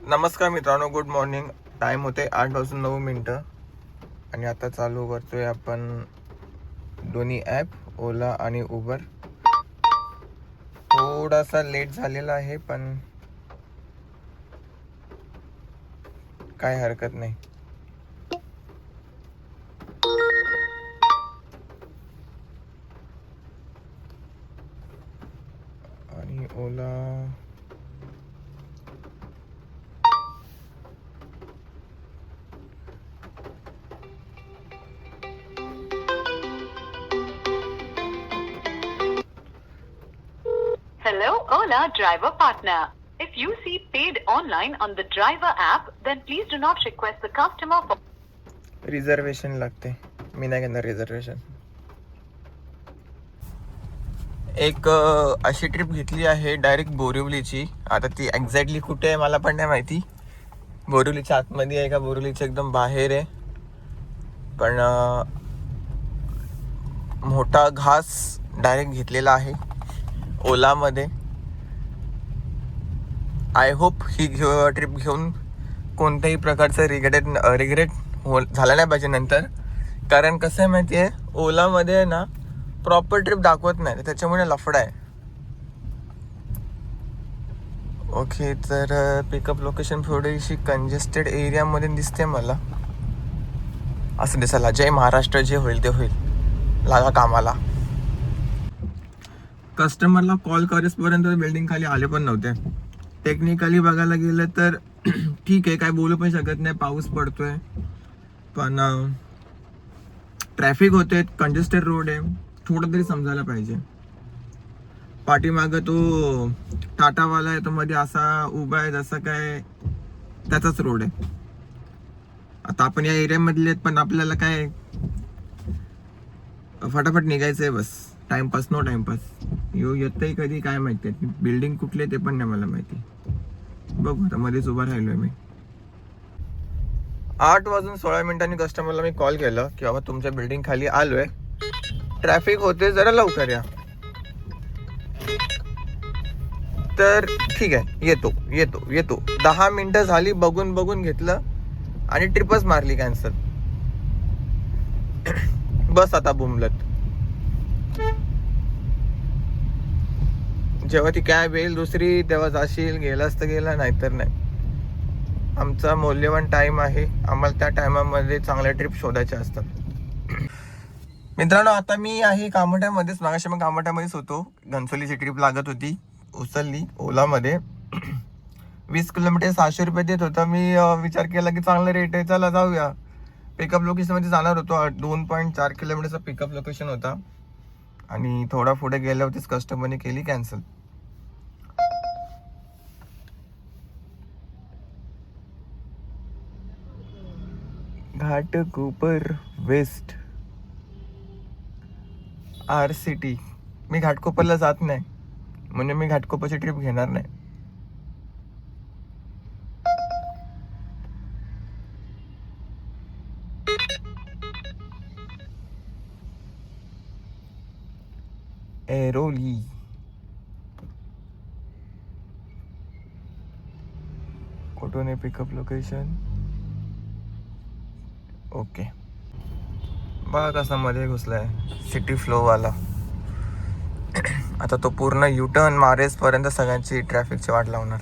नमस्कार मित्रांनो, good morning. Time होते 8:09 आणि आता चालू करतोय आपण दोन्ही ॲप ओला आणि उबर. थोडासा लेट झालेला आहे पण काय हरकत नाही. आणि ओला Hello, Ola driver partner. If you see paid online on the driver app, then please do not request the customer for reservation लागते. मी नाही घेणार रिझर्वेशन. एक अशी ट्रिप घेतली आहे डायरेक्ट बोरिवलीची. आता ती एक्झॅक्टली कुठे आहे मला पण नाही माहिती. बोरिवलीच्या आतमध्ये आहे का बोरिवलीच्या एकदम बाहेर आहे. पण मोठा घास डायरेक्ट घेतलेला आहे ओलामध्ये. आय होप ही ट्रिप घेऊन कोणत्याही प्रकारचं रिग्रेट झाला नाही पाहिजे नंतर. कारण कसं आहे माहिती आहे, ओलामध्ये ना प्रॉपर ट्रिप दाखवत नाही, त्याच्यामुळे लफडा आहे. ओके, तर पिकअप लोकेशन थोडीशी कंजेस्टेड एरियामध्ये दिसते मला. असं दिसायला जय महाराष्ट्र, जे होईल ते होईल, लागा कामाला. कस्टमरला कॉल करेसपर्यंत बिल्डिंग खाली आले पण नव्हते. टेक्निकली बघायला गेलं तर ठीक आहे, काय बोलू पण शकत नाही. पाऊस पडतोय पण ट्रॅफिक होते, कंजेस्टेड रोड आहे. थोडं तरी समजायला पाहिजे. पाठीमागं तो टाटावाला आहे, तो मध्ये असा उभा आहे जसं काय त्याचाच रोड आहे. आता आपण या एरियामधले आहेत पण आपल्याला काय फटाफट निघायचं आहे बस. Timepass, no timepass. येतही कधी काय माहिती. बिल्डिंग कुठली आहे ते पण नाही मला माहिती. बघू, आता मध्येच उभा राहिलोय मी. 8:16 कस्टमरला मी कॉल केलं की बाबा तुमच्या बिल्डिंग खाली आलोय, ट्रॅफिक होते, जरा लवकर या. तर ठीक आहे, येतो. 10 मिनिटं झाली, बघून घेतलं आणि ट्रिपच मारली कॅन्सल. बस आता बुमलत. जेव्हा ती कॅब येईल दुसरी तेव्हा जाशील, गेलास तर गेला, नाहीतर नाही. आमचा मौल्यवान टाइम आहे, आम्हाला त्या टायमामध्ये चांगल्या ट्रिप शोधायच्या असतात. मित्रांनो, आता मी आहे कामोठ्यामध्येच. मागाशी मग कामोठ्यामध्येच होतो. घनसोलीची ट्रिप लागत होती, उचलली ओलामध्ये. 20 किलोमीटर 600 रुपये देत होता. मी विचार केला की चांगला रेट आहे, चला जाऊया. पिकअप लोकेशनमध्ये जाणार होतो. 2.4 किलोमीटरचा पिकअप लोकेशन होता आणि थोडा पुढे गेल्यावरतीच कस्टमरने केली कॅन्सल. Ghatkopar west RCT. मी घाटकोपरला जात नाही, म्हणजे मी घाटकोपरची ट्रिप घेणार नाही. एरोली कुठून आहे पिकअप लोकेशन? ओके, बघा कसा मध्ये घुसलाय सिटी फ्लोवाला. आता तो पूर्ण युटर्न मारेसपर्यंत सगळ्यांची ट्रॅफिकची वाट लावणार.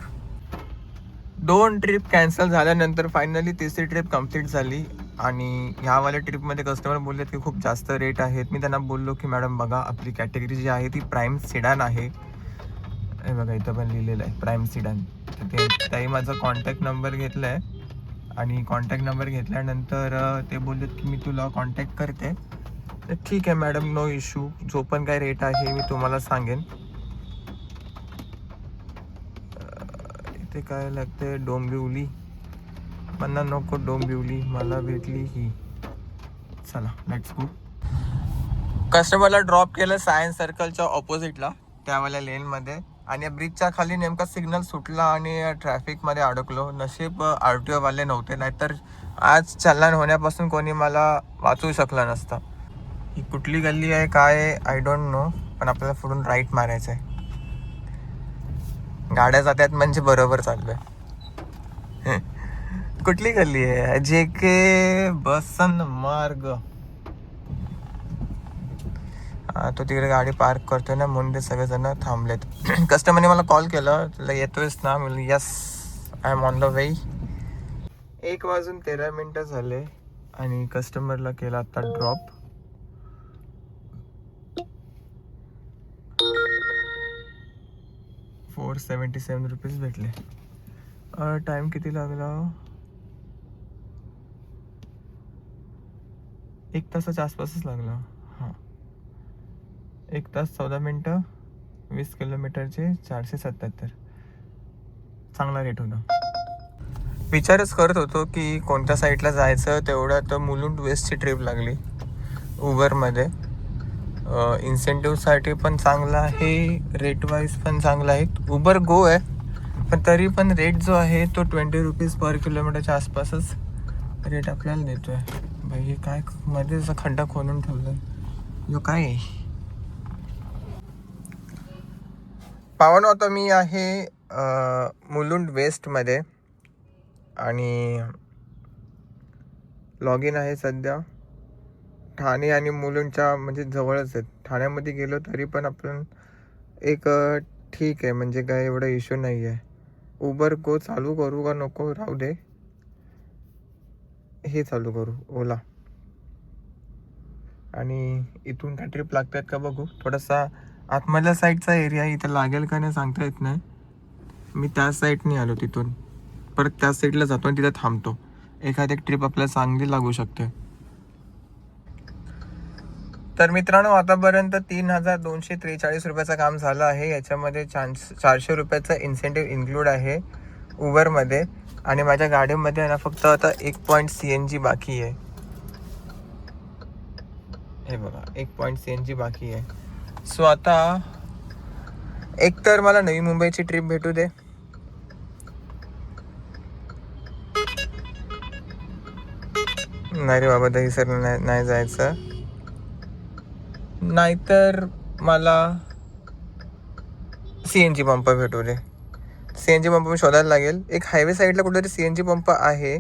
2 ट्रिप कॅन्सल झाल्यानंतर फायनली तिसरी ट्रिप कम्प्लीट झाली. आणि ह्यावाल्या ट्रिपमध्ये कस्टमर बोललेत की खूप जास्त रेट आहेत. मी त्यांना बोललो की मॅडम बघा, आपली कॅटेगरी जी आहे ती प्राईम सिडान आहे. हे बघा, इथं पण लिहिलेलं आहे प्राईम सिडान. तर ते त्याही माझा कॉन्टॅक्ट नंबर घेतला आहे आणि कॉन्टॅक्ट नंबर घेतल्यानंतर ते बोललेत की मी तुला कॉन्टॅक्ट करते. तर ठीक आहे मॅडम, नो इश्यू. जो पण काय रेट आहे मी तुम्हाला सांगेन. इथे काय लागते, डोंबिवली. मला नको डोंबिवली, मला भेटली ही. चला, लेट्स गो. कस्टमरला ड्रॉप केलं सायन्स सर्कलच्या ऑपोजिटला, त्यावाल्या लेनमध्ये. आणि ब्रिजच्या खाली नेमका सिग्नल सुटला आणि ट्रॅफिकमध्ये अडकलो. नशीब RTO वाले नव्हते, नाहीतर आज चलन होण्यापासून कोणी मला वाचवू शकला नसता. ही कुठली गल्ली आहे काय आहे आय डोंट नो, पण आपल्याला पुढून राईट मारायचं आहे. गाड्या जातात म्हणजे बरोबर चाललोय. कुठली गल्ली आहे? जे के बसन मार्ग. तो तिकडे गाडी पार्क करतोय ना, म्हणून ते सगळेजण थांबलेत. कस्टमरने मला कॉल केला, तुला येतोयस ना? म्हणलं yes, I am on the way. 1:13 झाले आणि कस्टमरला केला आता ड्रॉप. ₹477 भेटले. टाइम किती लागला? 1 तासाच्या आसपासच लागला. हां, 1 तास 14 मिनटं, 20 किलोमीटरचे 477. चांगला रेट होता. विचारच करत होतो की कोणत्या साईडला जायचं. तेवढ्यात मुलुंड वेस्टची ट्रिप लागली उबरमध्ये. इन्सेंटिव्हसाठी पण चांगला आहे, रेट वाईज पण चांगला आहे. उबर गो आहे, पण तरी पण रेट जो आहे तो ₹20 पर किलोमीटरच्या आसपासच रेट आपल्याला देतो आहे. भाई हे काय मध्ये असा खड्डा खोलून ठेवला जो काय आहे. पावन आता मी आहे मुलुंड वेस्टमध्ये आणि लॉग इन आहे सध्या. ठाणे आणि मुलुंडच्या म्हणजे जवळच आहेत. ठाण्यामध्ये गेलो तरी पण आपण एक ठीक आहे, म्हणजे काय एवढा इश्यू नाही आहे. उबर गो चालू करू का नको, राहू दे, हे चालू करू ओला. आणि इथून काय ट्रिप लागतात का बघू. थोडासा आतमधल्या साईडचा एरिया इथं लागेल का नाही सांगता येत नाही. मी त्या साईडने आलो, तिथून परत त्या साईडला जातो आणि तिथं थांबतो. एखादी ट्रिप आपल्याला चांगली लागू शकते. तर मित्रांनो, आतापर्यंत ₹3,243 काम झालं आहे. याच्यामध्ये ₹400 इन्सेंटिव्ह इन्क्लूड आहे उबरमध्ये. आणि माझ्या गाडीमध्ये ना फक्त आता 1 पॉईंट CNG बाकी आहे. हे बघा, 1 पॉईंट CNG बाकी आहे. सो आता एक तर मला नवी मुंबईची ट्रिप भेटू दे. नाही रे बाबा, दहीसर नाही जायचं. नाहीतर मला CNG पंप भेटू दे. CNG पंप मी शोधायला लागेल. एक हायवे साईडला कुठेतरी CNG पंप आहे,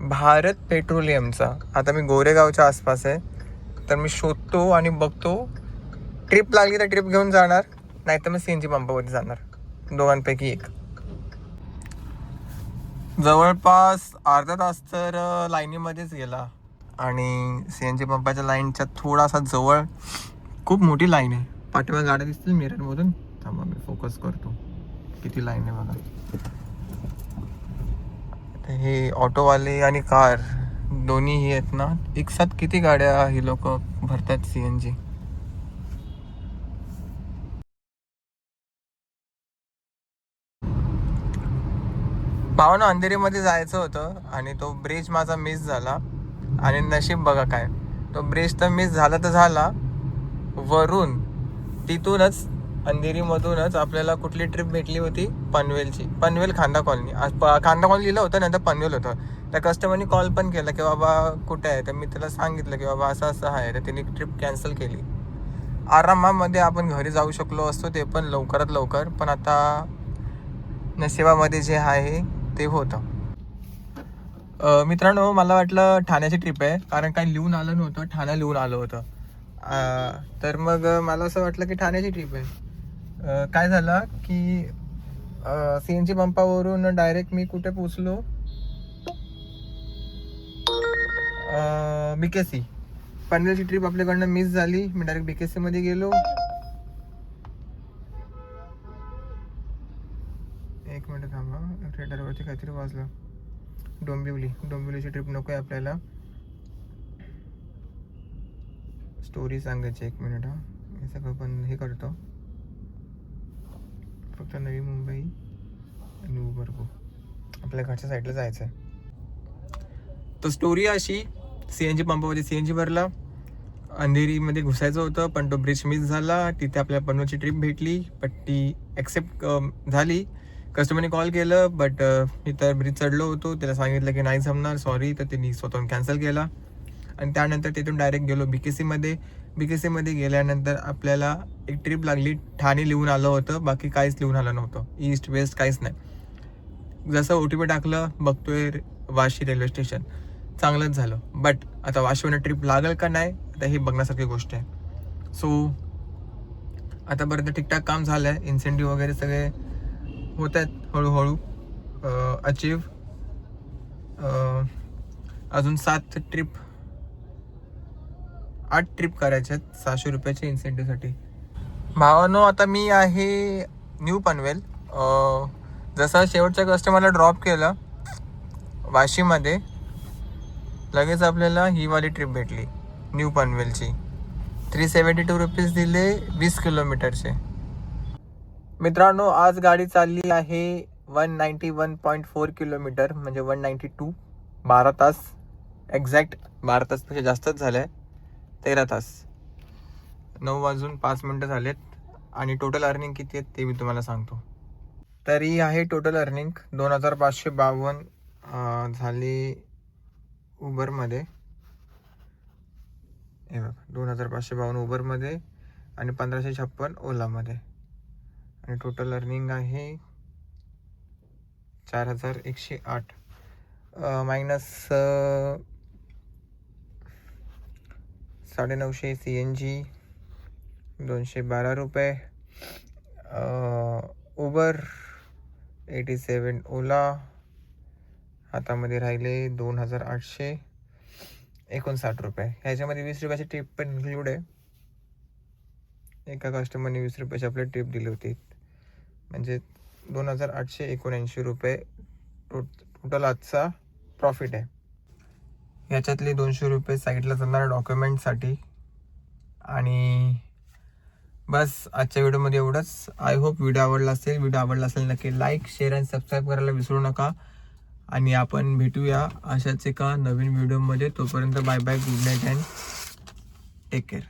भारत पेट्रोलियमचा. आता मी गोरेगावच्या आसपास आहे, तर मी शोधतो आणि बघतो. ट्रिप लागली तर ट्रिप घेऊन जाणार, नाही तर मग CNG पंपावरती जाणार, दोघांपैकी एक. जवळपास अर्धा तास तर लाईनीमध्येच गेला. आणि CNG पंपाच्या लाईनच्या थोडासा जवळ खूप मोठी लाईन आहे. पाठीमागे गाड्या दिसतील मिररमधून. थांबा मी फोकस करतो किती लाईन आहे बघा. हे ऑटोवाले आणि कार दोन्ही आहेत ना, एक साथ किती गाड्या ही लोक भरतात CNG. भावानं अंधेरीमध्ये जायचं होतं आणि तो ब्रिज माझा मिस झाला. आणि नशीब बघा काय, तो ब्रिज तर मिस झाला तर झाला, वरून तिथूनच अंधेरीमधूनच आपल्याला कुठली ट्रिप भेटली होती, पनवेलची. पनवेल खांदा कॉलनी. खांदा कॉलनी लिहिलं होतं, नंतर पनवेल होतं. त्या कस्टमरनी कॉल पण केला की बाबा कुठे आहे. तर मी त्याला सांगितलं की बाबा असं असं आहे. तर त्यांनी ट्रिप कॅन्सल केली. आरामामध्ये आपण घरी जाऊ शकलो असतो, ते पण लवकरात लवकर. पण आता नशिबामध्ये जे आहे ते होतं. मित्रांनो, मला वाटलं ठाण्याची ट्रिप आहे, कारण काही लिहून आलं नव्हतं, ठाणा लिहून आलं होतं. तर मग मला असं वाटलं की ठाण्याची ट्रिप आहे. काय झालं की CNG पंपावरून डायरेक्ट मी कुठे पोचलो, BKC. पनवेलची ट्रिप आपल्याकडनं मिस झाली. मी डायरेक्ट BKC मध्ये गेलो. एक मिनिट थांबा, रेडारवरती काहीतरी वाजलं. डोंबिवलीची ट्रिप नको आहे आपल्याला. स्टोरी सांगायची, एक मिनिट. हे सगळं पण हे करतो. फक्त नवी मुंबई आणि उबर गो, आपल्या घरच्या साईडला जायचं आहे. तर स्टोरी अशी, CNG पंपामध्ये CNG भरला, अंधेरीमध्ये घुसायचं होतं, पण तो ब्रिज मिस झाला. तिथे आपल्याला पनवेलची ट्रिप भेटली, पण ती ॲक्सेप्ट झाली. कस्टमरने कॉल केलं, बट मी तर ब्रिज चढलो होतो. त्याला सांगितलं की नाही जमणार, सॉरी. तर त्यांनी स्वतःहून कॅन्सल केला. आणि त्यानंतर तिथून डायरेक्ट गेलो BKC मध्ये गेल्यानंतर आपल्याला एक ट्रिप लागली. ठाणे लिहून आलं होतं, बाकी काहीच लिहून आलं नव्हतं, ईस्ट वेस्ट काहीच नाही. जसं OTP टाकलं बघतोय वाशी रेल्वे स्टेशन, चांगलंच झालं. बट आता वाशीवरून ट्रिप लागेल का नाही आता ही बघण्यासारखी गोष्ट आहे. सो आतापर्यंत ठीकठाक काम झालं आहे. इन्सेंटिव्ह वगैरे सगळे होत आहेत हळूहळू अचीव. अजून 8 ट्रिप करायचे आहेत 600 रुपयाच्या इन्सेंटिव्हसाठी. भावानो आता मी आहे न्यू पनवेल. जसं शेवटच्या कस्टमरला ड्रॉप केलं वाशीमध्ये, लगेच आपल्याला ही वाली ट्रिप भेटली न्यू पनवेलची. 372 रुपीज दिले 20 किलोमीटरचे. मित्रांनो आज गाडी चालली आहे 191.4 किलोमीटर म्हणजे 192. 12 तास एक्झॅक्ट, 12 तासपेक्षा जास्तच झालं आहे, 13 तास. 9:05 झालेत. आणि टोटल अर्निंग किती आहेत ते मी तुम्हाला सांगतो. तरी आहे टोटल अर्निंग 2552 झाली उबरमध्ये. हे बघा 2552 उबरमध्ये आणि 1556 ओलामध्ये. आणि टोटल अर्निंग आहे 4108 मायनस 950 CNG, 212 रुपये उबर, 87 ओला, हातामध्ये राहिले 2859 रुपये. ह्याच्यामध्ये 20 रुपयाची टिप पण इन्क्लूड आहे. एका कस्टमरने 20 रुपयाची आपल्याला टिप दिली होती, म्हणजे 2879 रुपये टोटल आजचा प्रॉफिट आहे. ह्याच्यातले 200 रुपये साईडला जाणार डॉक्युमेंटसाठी. आणि बस आजच्या व्हिडिओमध्ये एवढंच. आय होप व्हिडिओ आवडला असेल. व्हिडिओ आवडला असेल नक्की लाईक, शेअर आणि सबस्क्राईब करायला विसरू नका. आणि आपण भेटूया अशाच एका नवीन व्हिडिओमध्ये. तोपर्यंत bye bye, good night and take care.